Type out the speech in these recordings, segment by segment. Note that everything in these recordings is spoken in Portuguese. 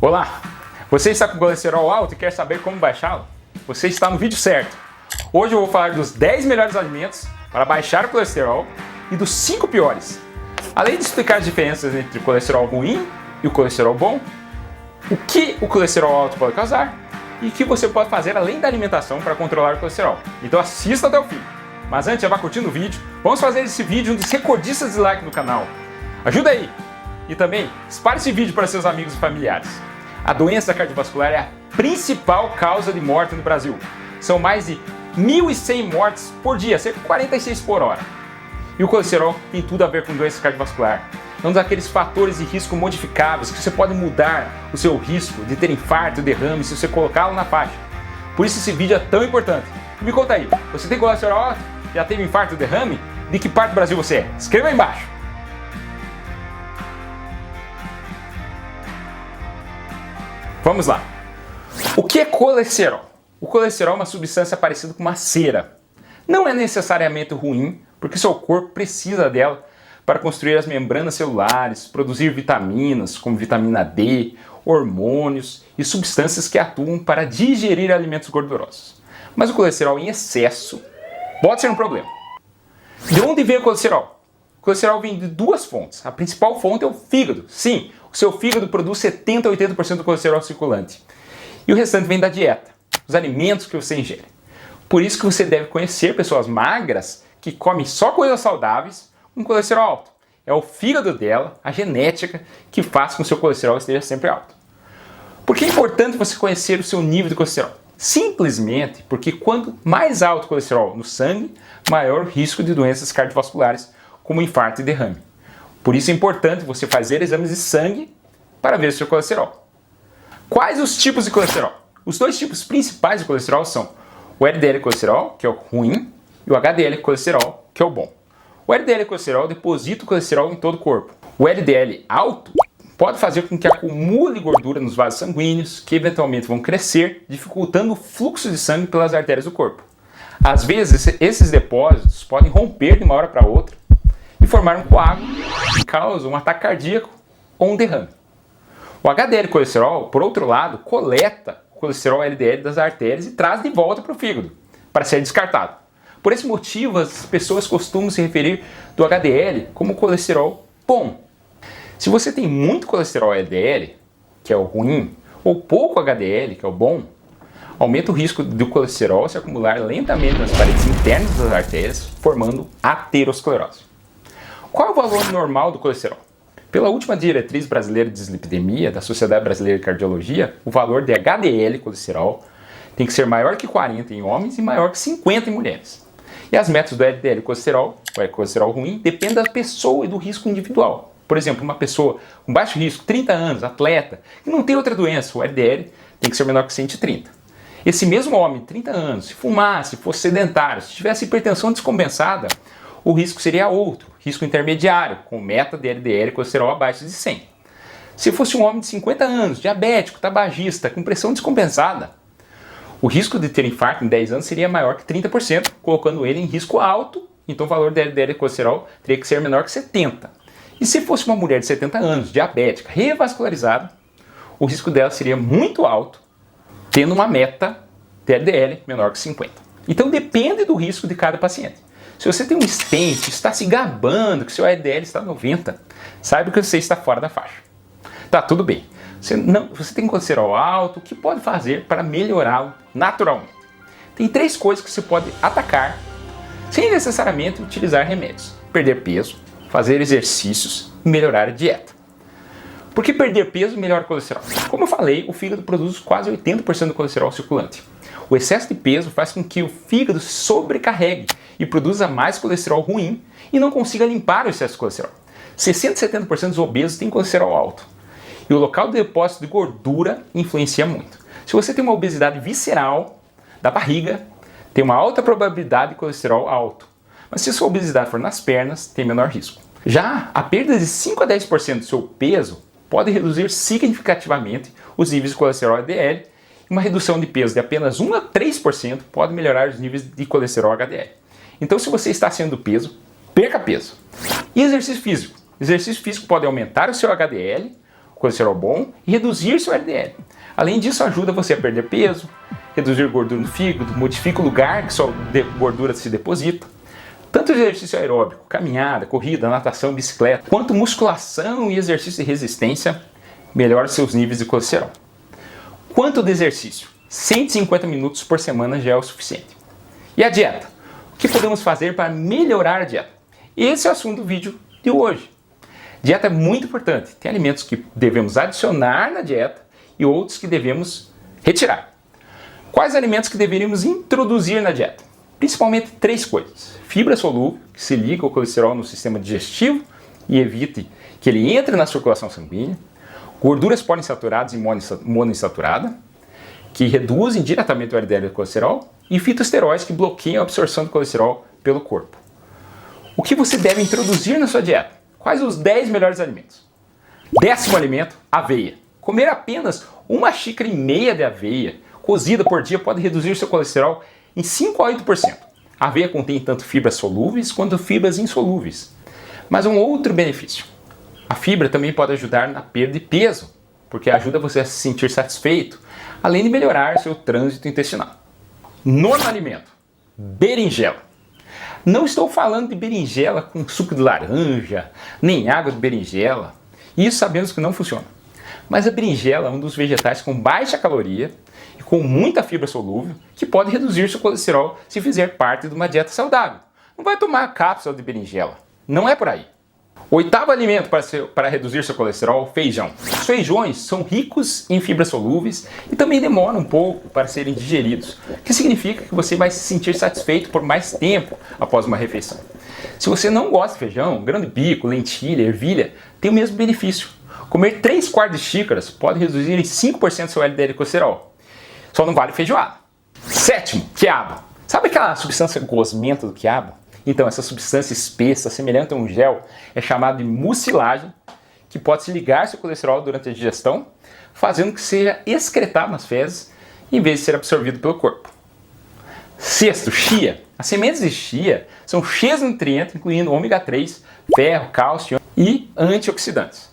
Olá! Você está com colesterol alto e quer saber como baixá-lo? Você está no vídeo certo! Hoje eu vou falar dos 10 melhores alimentos para baixar o colesterol e dos 5 piores. Além de explicar as diferenças entre o colesterol ruim e o colesterol bom, o que o colesterol alto pode causar e o que você pode fazer além da alimentação para controlar o colesterol. Então assista até o fim! Mas antes, já vá curtindo o vídeo, vamos fazer esse vídeo um dos recordistas de like no canal. Ajuda aí! E também, espalhe esse vídeo para seus amigos e familiares. A doença cardiovascular é a principal causa de morte no Brasil. São mais de 1.100 mortes por dia, cerca de 46 por hora. E o colesterol tem tudo a ver com doença cardiovascular. É um daqueles fatores de risco modificáveis que você pode mudar o seu risco de ter infarto e derrame se você colocá-lo na faixa. Por isso esse vídeo é tão importante. Me conta aí, você tem colesterol alto? Já teve infarto e derrame? De que parte do Brasil você é? Escreva aí embaixo. Vamos lá. O que é colesterol? O colesterol é uma substância parecida com uma cera. Não é necessariamente ruim, porque seu corpo precisa dela para construir as membranas celulares, produzir vitaminas como vitamina D, hormônios e substâncias que atuam para digerir alimentos gordurosos. Mas o colesterol em excesso pode ser um problema. De onde vem o colesterol? O colesterol vem de duas fontes. A principal fonte é o fígado. Sim, o seu fígado produz 70 a 80% do colesterol circulante. E o restante vem da dieta, os alimentos que você ingere. Por isso que você deve conhecer pessoas magras que comem só coisas saudáveis com colesterol alto. É o fígado dela, a genética, que faz com que o seu colesterol esteja sempre alto. Por que é importante você conhecer o seu nível de colesterol? Simplesmente porque quanto mais alto o colesterol no sangue, maior o risco de doenças cardiovasculares, como infarto e derrame. Por isso é importante você fazer exames de sangue para ver o seu colesterol. Quais os tipos de colesterol? Os dois tipos principais de colesterol são o LDL colesterol, que é o ruim, e o HDL colesterol, que é o bom. O LDL colesterol deposita o colesterol em todo o corpo. O LDL alto pode fazer com que acumule gordura nos vasos sanguíneos, que eventualmente vão crescer, dificultando o fluxo de sangue pelas artérias do corpo. Às vezes, esses depósitos podem romper de uma hora para outra e formar um coágulo que causa um ataque cardíaco ou um derrame. O HDL colesterol, por outro lado, coleta o colesterol LDL das artérias e traz de volta para o fígado, para ser descartado. Por esse motivo, as pessoas costumam se referir do HDL como colesterol bom. Se você tem muito colesterol LDL, que é o ruim, ou pouco HDL, que é o bom, aumenta o risco do colesterol se acumular lentamente nas paredes internas das artérias, formando aterosclerose. Qual é o valor normal do colesterol? Pela última diretriz brasileira de dislipidemia da Sociedade Brasileira de Cardiologia, o valor de HDL colesterol tem que ser maior que 40 em homens e maior que 50 em mulheres. E as metas do LDL colesterol, ou colesterol ruim, dependem da pessoa e do risco individual. Por exemplo, uma pessoa com baixo risco, 30 anos, atleta, que não tem outra doença, o LDL tem que ser menor que 130. Esse mesmo homem, 30 anos, se fumasse, fosse sedentário, se tivesse hipertensão descompensada, o risco seria outro, risco intermediário, com meta de LDL colesterol abaixo de 100. Se fosse um homem de 50 anos, diabético, tabagista, com pressão descompensada, o risco de ter infarto em 10 anos seria maior que 30%, colocando ele em risco alto, então o valor de LDL colesterol teria que ser menor que 70. E se fosse uma mulher de 70 anos, diabética, revascularizada, o risco dela seria muito alto, tendo uma meta de LDL menor que 50. Então depende do risco de cada paciente. Se você tem um stent, está se gabando que seu LDL está 90, saiba que você está fora da faixa. Tá, tudo bem. Você tem colesterol alto, o que pode fazer para melhorá-lo naturalmente? Tem 3 coisas que você pode atacar sem necessariamente utilizar remédios. Perder peso, fazer exercícios e melhorar a dieta. Por que perder peso melhora o colesterol? Como eu falei, o fígado produz quase 80% do colesterol circulante. O excesso de peso faz com que o fígado se sobrecarregue e produza mais colesterol ruim e não consiga limpar o excesso de colesterol. 60 a 70% dos obesos têm colesterol alto. E o local de depósito de gordura influencia muito. Se você tem uma obesidade visceral da barriga, tem uma alta probabilidade de colesterol alto. Mas se sua obesidade for nas pernas, tem menor risco. Já a perda de 5 a 10% do seu peso pode reduzir significativamente os níveis de colesterol LDL. Uma redução de peso de apenas 1 a 3% pode melhorar os níveis de colesterol HDL. Então, se você está acima do peso, perca peso. E exercício físico? Exercício físico pode aumentar o seu HDL, o colesterol bom e reduzir seu LDL. Além disso, ajuda você a perder peso, reduzir gordura no fígado, modifica o lugar que sua gordura se deposita. Tanto exercício aeróbico, caminhada, corrida, natação, bicicleta, quanto musculação e exercício de resistência, melhora seus níveis de colesterol. Quanto de exercício? 150 minutos por semana já é o suficiente. E a dieta? O que podemos fazer para melhorar a dieta? Esse é o assunto do vídeo de hoje. Dieta é muito importante. Tem alimentos que devemos adicionar na dieta e outros que devemos retirar. Quais alimentos que deveríamos introduzir na dieta? Principalmente 3 coisas. Fibra solúvel, que se liga ao colesterol no sistema digestivo e evite que ele entre na circulação sanguínea. Gorduras poliinsaturadas e monoinsaturada, que reduzem diretamente o LDL e o colesterol. E fitoesteróides, que bloqueiam a absorção do colesterol pelo corpo. O que você deve introduzir na sua dieta? Quais os 10 melhores alimentos? 10º alimento, aveia. Comer apenas 1,5 xícara de aveia cozida por dia pode reduzir seu colesterol em 5 a 8%. A aveia contém tanto fibras solúveis quanto fibras insolúveis. Mas um outro benefício. A fibra também pode ajudar na perda de peso, porque ajuda você a se sentir satisfeito, além de melhorar seu trânsito intestinal. 9º alimento, berinjela. Não estou falando de berinjela com suco de laranja, nem água de berinjela. Isso sabemos que não funciona. Mas a berinjela é um dos vegetais com baixa caloria e com muita fibra solúvel que pode reduzir seu colesterol se fizer parte de uma dieta saudável. Não vai tomar cápsula de berinjela. Não é por aí. 8º alimento para reduzir seu colesterol, feijão. Os feijões são ricos em fibras solúveis e também demoram um pouco para serem digeridos, o que significa que você vai se sentir satisfeito por mais tempo após uma refeição. Se você não gosta de feijão, grão de bico, lentilha, ervilha, tem o mesmo benefício. Comer 3/4 de xícaras pode reduzir em 5% seu LDL e colesterol. Só não vale feijoada. 7º, quiabo. Sabe aquela substância gosmenta do quiabo? Então, essa substância espessa, semelhante a um gel, é chamada de mucilagem, que pode se ligar ao seu colesterol durante a digestão, fazendo que seja excretado nas fezes, em vez de ser absorvido pelo corpo. 6º, chia. As sementes de chia são cheias de nutrientes, incluindo ômega 3, ferro, cálcio e antioxidantes,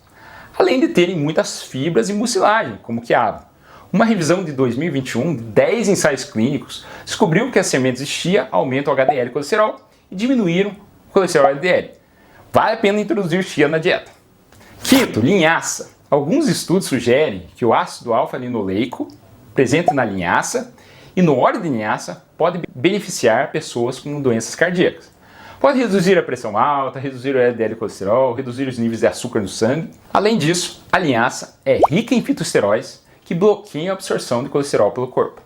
além de terem muitas fibras e mucilagem, como o quiabo. Uma revisão de 2021 de 10 ensaios clínicos descobriu que as sementes de chia aumentam o HDL e colesterol e diminuíram o colesterol LDL. Vale a pena introduzir chia na dieta. 5º, linhaça. Alguns estudos sugerem que o ácido alfa-linoleico presente na linhaça e no óleo de linhaça pode beneficiar pessoas com doenças cardíacas. Pode reduzir a pressão alta, reduzir o LDL e colesterol, reduzir os níveis de açúcar no sangue. Além disso, a linhaça é rica em fitoesteróides que bloqueiam a absorção de colesterol pelo corpo.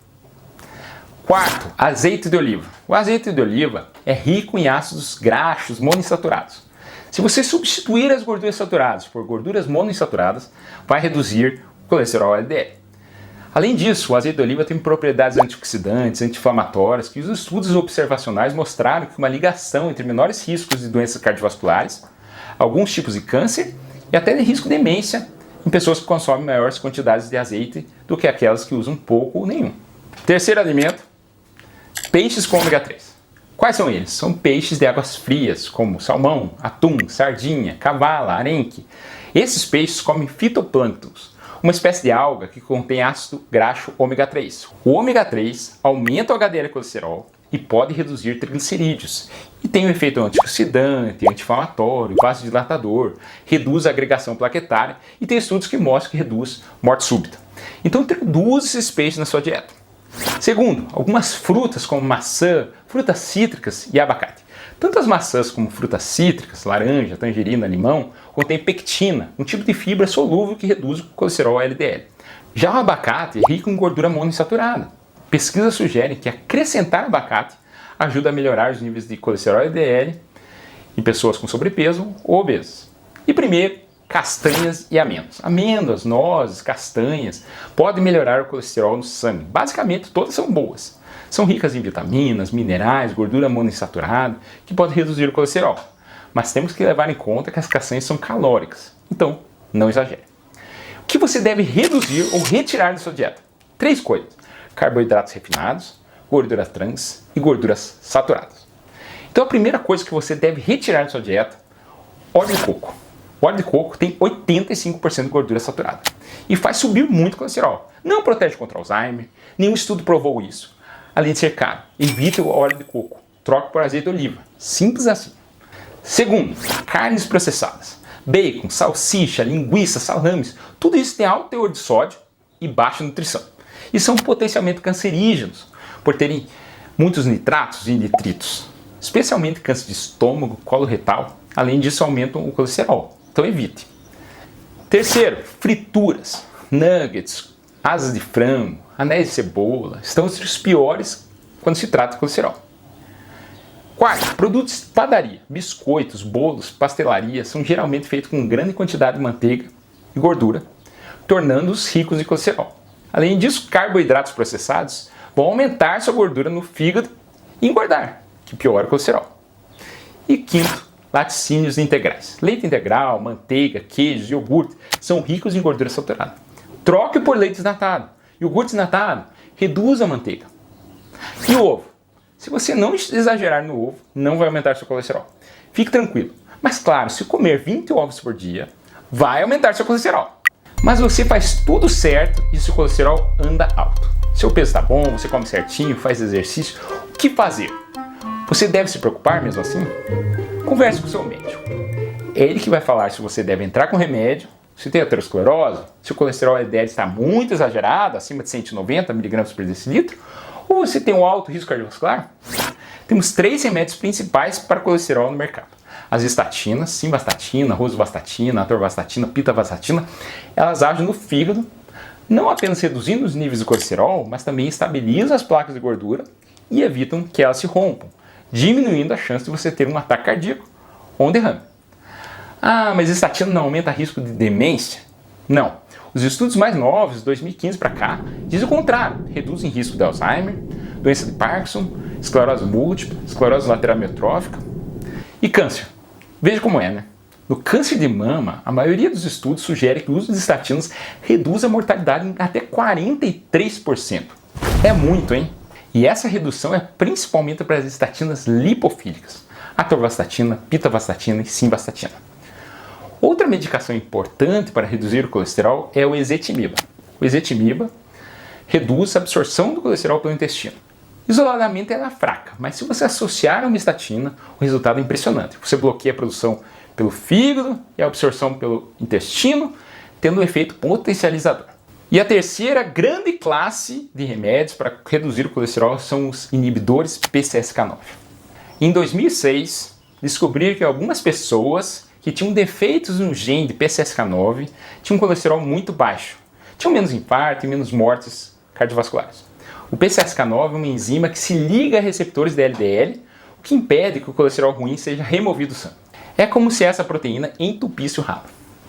4º, azeite de oliva. O azeite de oliva é rico em ácidos graxos monoinsaturados. Se você substituir as gorduras saturadas por gorduras monoinsaturadas, vai reduzir o colesterol LDL. Além disso, o azeite de oliva tem propriedades antioxidantes, anti-inflamatórias, que os estudos observacionais mostraram que uma ligação entre menores riscos de doenças cardiovasculares, alguns tipos de câncer e até de risco de demência em pessoas que consomem maiores quantidades de azeite do que aquelas que usam pouco ou nenhum. 3º alimento, peixes com ômega 3. Quais são eles? São peixes de águas frias, como salmão, atum, sardinha, cavala, arenque. Esses peixes comem fitoplânctons, uma espécie de alga que contém ácido graxo ômega 3. O ômega 3 aumenta o HDL e colesterol e pode reduzir triglicerídeos. E tem um efeito antioxidante, anti-inflamatório, vasodilatador, reduz a agregação plaquetária e tem estudos que mostram que reduz morte súbita. Então introduz esses peixes na sua dieta. 2º, algumas frutas como maçã, frutas cítricas e abacate. Tanto as maçãs como frutas cítricas, laranja, tangerina, limão, contêm pectina, um tipo de fibra solúvel que reduz o colesterol LDL. Já o abacate é rico em gordura monoinsaturada. Pesquisas sugerem que acrescentar abacate ajuda a melhorar os níveis de colesterol LDL em pessoas com sobrepeso ou obesas. E primeiro, castanhas e amêndoas. Amêndoas, nozes, castanhas podem melhorar o colesterol no sangue. Basicamente, todas são boas. São ricas em vitaminas, minerais, gordura monoinsaturada, que pode reduzir o colesterol. Mas temos que levar em conta que as castanhas são calóricas. Então, não exagere. O que você deve reduzir ou retirar da sua dieta? 3 coisas: carboidratos refinados, gorduras trans e gorduras saturadas. Então, a primeira coisa que você deve retirar da sua dieta: óleo de coco. O óleo de coco tem 85% de gordura saturada e faz subir muito o colesterol. Não protege contra Alzheimer, nenhum estudo provou isso. Além de ser caro, evite o óleo de coco, troque por azeite de oliva. Simples assim. Segundo, carnes processadas. Bacon, salsicha, linguiça, salames, tudo isso tem alto teor de sódio e baixa nutrição. E são potencialmente cancerígenos, por terem muitos nitratos e nitritos, especialmente câncer de estômago, colo retal. Além disso, aumentam o colesterol. Então evite. Terceiro, frituras, nuggets, asas de frango, anéis de cebola, estão entre os piores quando se trata de colesterol. Quarto, produtos de padaria, biscoitos, bolos, pastelaria são geralmente feitos com grande quantidade de manteiga e gordura, tornando-os ricos em colesterol. Além disso, carboidratos processados vão aumentar sua gordura no fígado e engordar, que piora o colesterol. E quinto, laticínios integrais. Leite integral, manteiga, queijos, iogurte são ricos em gordura saturada. Troque por leite desnatado. Iogurte desnatado reduz a manteiga. E o ovo? Se você não exagerar no ovo, não vai aumentar seu colesterol. Fique tranquilo. Mas claro, se comer 20 ovos por dia, vai aumentar seu colesterol. Mas você faz tudo certo e seu colesterol anda alto. Seu peso está bom, você come certinho, faz exercício. O que fazer? Você deve se preocupar mesmo assim? Converse com o seu médico. É ele que vai falar se você deve entrar com remédio, se tem aterosclerose, se o colesterol LDL está muito exagerado, acima de 190 mg por decilitro, ou você tem um alto risco cardiovascular. Temos 3 remédios principais para colesterol no mercado. As estatinas, simvastatina, rosuvastatina, atorvastatina, pitavastatina, elas agem no fígado, não apenas reduzindo os níveis de colesterol, mas também estabilizam as placas de gordura e evitam que elas se rompam, diminuindo a chance de você ter um ataque cardíaco ou um derrame. Ah, mas estatina não aumenta risco de demência? Não. Os estudos mais novos, de 2015 para cá, dizem o contrário. Reduzem risco de Alzheimer, doença de Parkinson, esclerose múltipla, esclerose lateral amiotrófica e câncer. Veja como é, né? No câncer de mama, a maioria dos estudos sugere que o uso de estatinas reduz a mortalidade em até 43%. É muito, hein? E essa redução é principalmente para as estatinas lipofílicas, atorvastatina, pitavastatina e simvastatina. Outra medicação importante para reduzir o colesterol é o ezetimiba. O ezetimiba reduz a absorção do colesterol pelo intestino. Isoladamente ela é fraca, mas se você associar a uma estatina, o resultado é impressionante. Você bloqueia a produção pelo fígado e a absorção pelo intestino, tendo um efeito potencializador. E a terceira grande classe de remédios para reduzir o colesterol são os inibidores PCSK9. Em 2006, descobriram que algumas pessoas que tinham defeitos no gene de PCSK9 tinham um colesterol muito baixo, tinham menos infarto e menos mortes cardiovasculares. O PCSK9 é uma enzima que se liga a receptores de LDL, o que impede que o colesterol ruim seja removido do sangue. É como se essa proteína entupisse o ralo.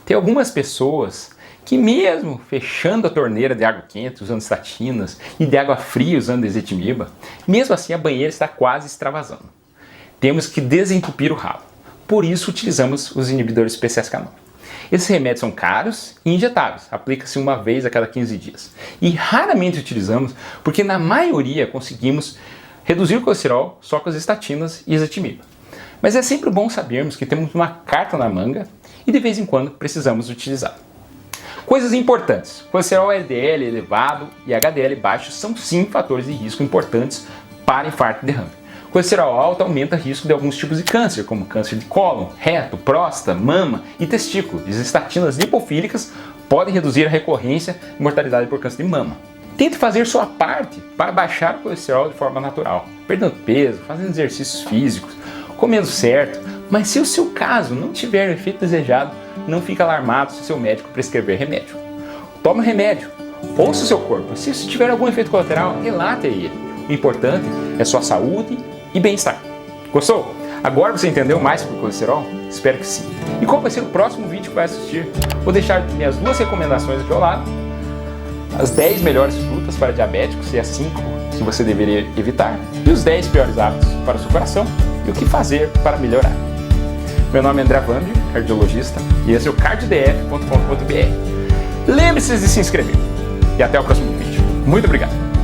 Tem algumas pessoas que mesmo fechando a torneira de água quente usando estatinas e de água fria usando ezetimiba, mesmo assim a banheira está quase extravasando. Temos que desentupir o ralo. Por isso utilizamos os inibidores PCSK9. Esses remédios são caros e injetáveis, aplica-se uma vez a cada 15 dias. E raramente utilizamos porque na maioria conseguimos reduzir o colesterol só com as estatinas e ezetimiba. Mas é sempre bom sabermos que temos uma carta na manga e de vez em quando precisamos utilizar. Coisas importantes: colesterol LDL elevado e HDL baixo são sim fatores de risco importantes para infarto e derrame. Colesterol alto aumenta o risco de alguns tipos de câncer, como câncer de cólon, reto, próstata, mama e testículo. As estatinas lipofílicas podem reduzir a recorrência e mortalidade por câncer de mama. Tente fazer sua parte para baixar o colesterol de forma natural, perdendo peso, fazendo exercícios físicos, comendo certo. Mas se o seu caso não tiver o efeito desejado, não fique alarmado se o seu médico prescrever remédio. Tome o remédio, ouça o seu corpo. Se tiver algum efeito colateral, relate a ele. O importante é sua saúde e bem-estar. Gostou? Agora você entendeu mais sobre o colesterol? Espero que sim. E qual vai ser o próximo vídeo que vai assistir? Vou deixar minhas 2 recomendações aqui ao lado. As 10 melhores frutas para diabéticos e as 5 que você deveria evitar. E os 10 piores hábitos para o seu coração e o que fazer para melhorar. Meu nome é André Vandri, cardiologista, e esse é o cardiodf.com.br. Lembre-se de se inscrever. E até o próximo vídeo. Muito obrigado.